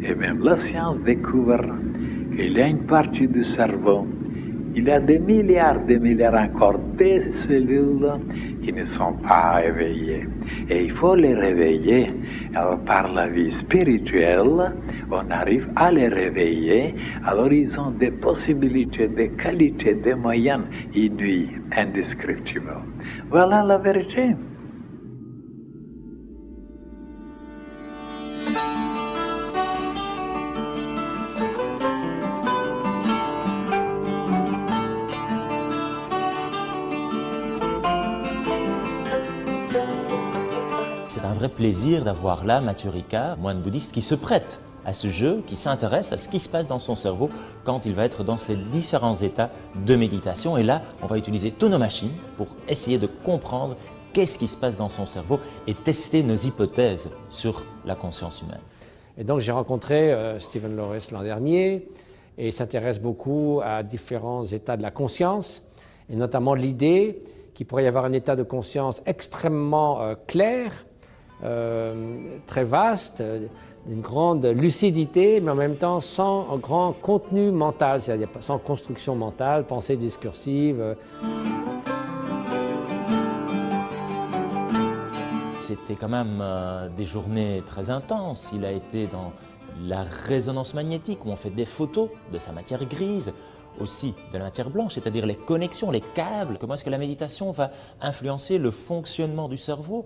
Et même la science découvre qu'il y a une partie du cerveau, il y a des milliards encore de cellules qui ne sont pas éveillées. Et il faut les réveiller. Alors par la vie spirituelle, on arrive à les réveiller. Alors ils ont des possibilités, des qualités, des moyens inouïs, indescriptibles. Voilà la vérité. C'est un vrai plaisir d'avoir là Mathieu Ricard, moine bouddhiste, qui se prête à ce jeu, qui s'intéresse à ce qui se passe dans son cerveau quand il va être dans ces différents états de méditation. Et là, on va utiliser toutes nos machines pour essayer de comprendre qu'est-ce qui se passe dans son cerveau et tester nos hypothèses sur la conscience humaine. Et donc j'ai rencontré Stephen Loris l'an dernier et il s'intéresse beaucoup à différents états de la conscience et notamment l'idée qu'il pourrait y avoir un état de conscience extrêmement clair, très vaste, d'une grande lucidité, mais en même temps sans un grand contenu mental, c'est-à-dire sans construction mentale, pensée discursive. C'était quand même des journées très intenses. Il a été dans la résonance magnétique où on fait des photos de sa matière grise, aussi de la matière blanche, c'est-à-dire les connexions, les câbles. Comment est-ce que la méditation va influencer le fonctionnement du cerveau?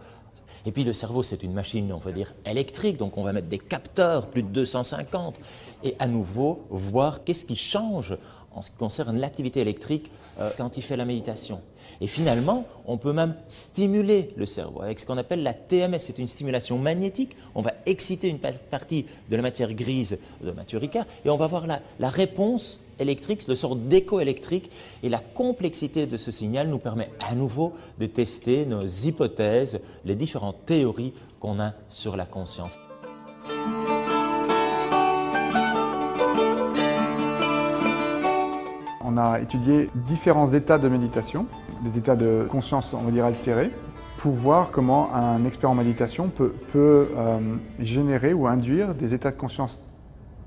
Et puis le cerveau, c'est une machine, on va dire, électrique, donc on va mettre des capteurs, plus de 250, et à nouveau voir qu'est-ce qui change en ce qui concerne l'activité électrique quand il fait la méditation. Et finalement, on peut même stimuler le cerveau avec ce qu'on appelle la TMS, c'est une stimulation magnétique. On va exciter une partie de la matière grise de Mathieu Ricard et on va voir la réponse électrique, le sort d'écho électrique. Et la complexité de ce signal nous permet à nouveau de tester nos hypothèses, les différentes théories qu'on a sur la conscience. On a étudié différents états de méditation, des états de conscience, on va dire, altérés, pour voir comment un expert en méditation peut générer ou induire des états de conscience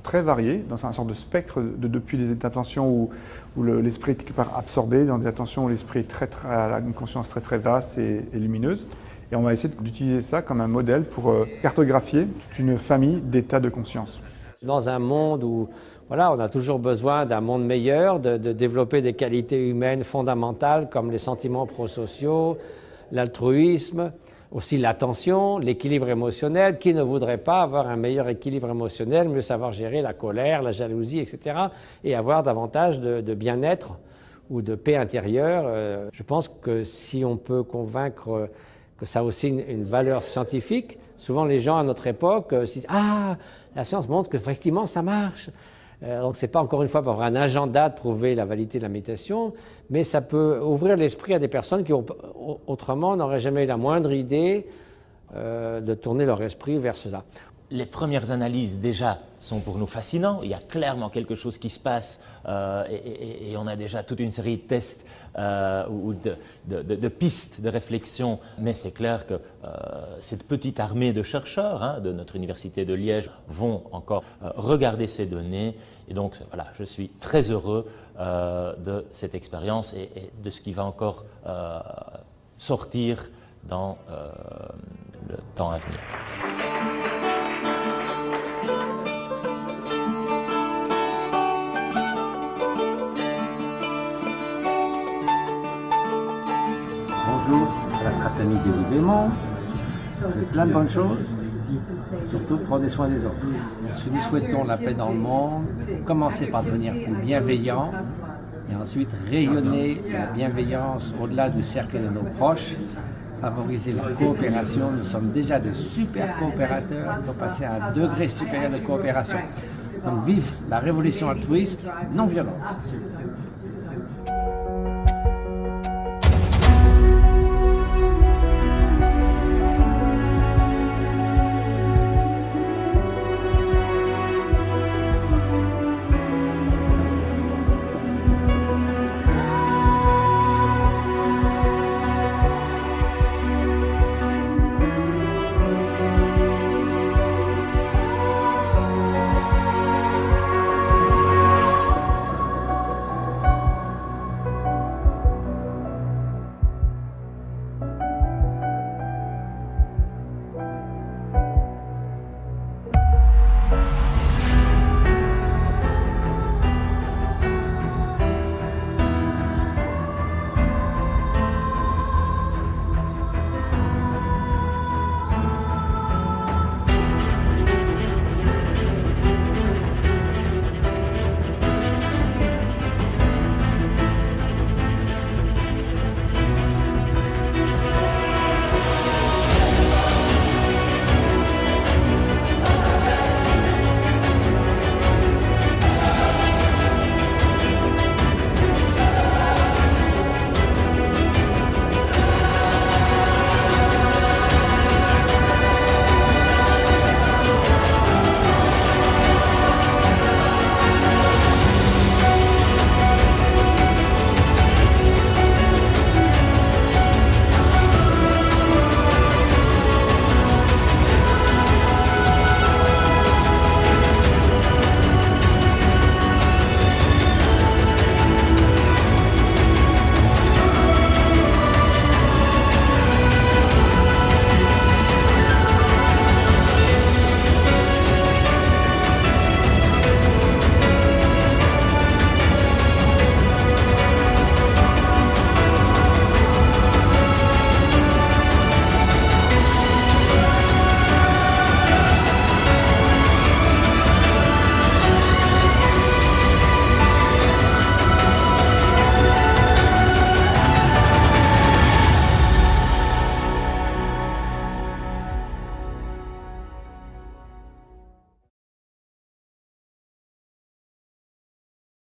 très variés, dans un sorte de spectre, depuis des états d'attention où l'esprit est quelque part absorbé, dans des attentions où l'esprit a une conscience très vaste et lumineuse. Et on va essayer d'utiliser ça comme un modèle pour cartographier toute une famille d'états de conscience. Dans un monde où voilà, on a toujours besoin d'un monde meilleur, de développer des qualités humaines fondamentales comme les sentiments prosociaux, l'altruisme, aussi l'attention, l'équilibre émotionnel. Qui ne voudrait pas avoir un meilleur équilibre émotionnel, mieux savoir gérer la colère, la jalousie, etc. et avoir davantage de bien-être ou de paix intérieure. Je pense que si on peut convaincre que ça a aussi une valeur scientifique, souvent les gens à notre époque se disent « Ah, la science montre qu'effectivement ça marche ». Donc ce n'est pas encore une fois pour avoir un agenda de prouver la validité de la méditation, mais ça peut ouvrir l'esprit à des personnes qui autrement n'auraient jamais eu la moindre idée de tourner leur esprit vers cela. Les premières analyses déjà sont pour nous fascinantes. Il y a clairement quelque chose qui se passe et on a déjà toute une série de tests ou de pistes de réflexion. Mais c'est clair que cette petite armée de chercheurs de notre université de Liège vont encore regarder ces données. Et donc voilà, je suis très heureux de cette expérience et de ce qui va encore sortir dans le temps à venir. Bonjour, c'est la fraternité du Bémont. Plein de bonnes choses, surtout prendre soin des autres. Si nous souhaitons la paix dans le monde, commencer par devenir plus bienveillants et ensuite rayonner la bienveillance au-delà du cercle de nos proches, favoriser la coopération. Nous sommes déjà de super coopérateurs, il faut passer à un degré supérieur de coopération. Donc vive la révolution altruiste non violente.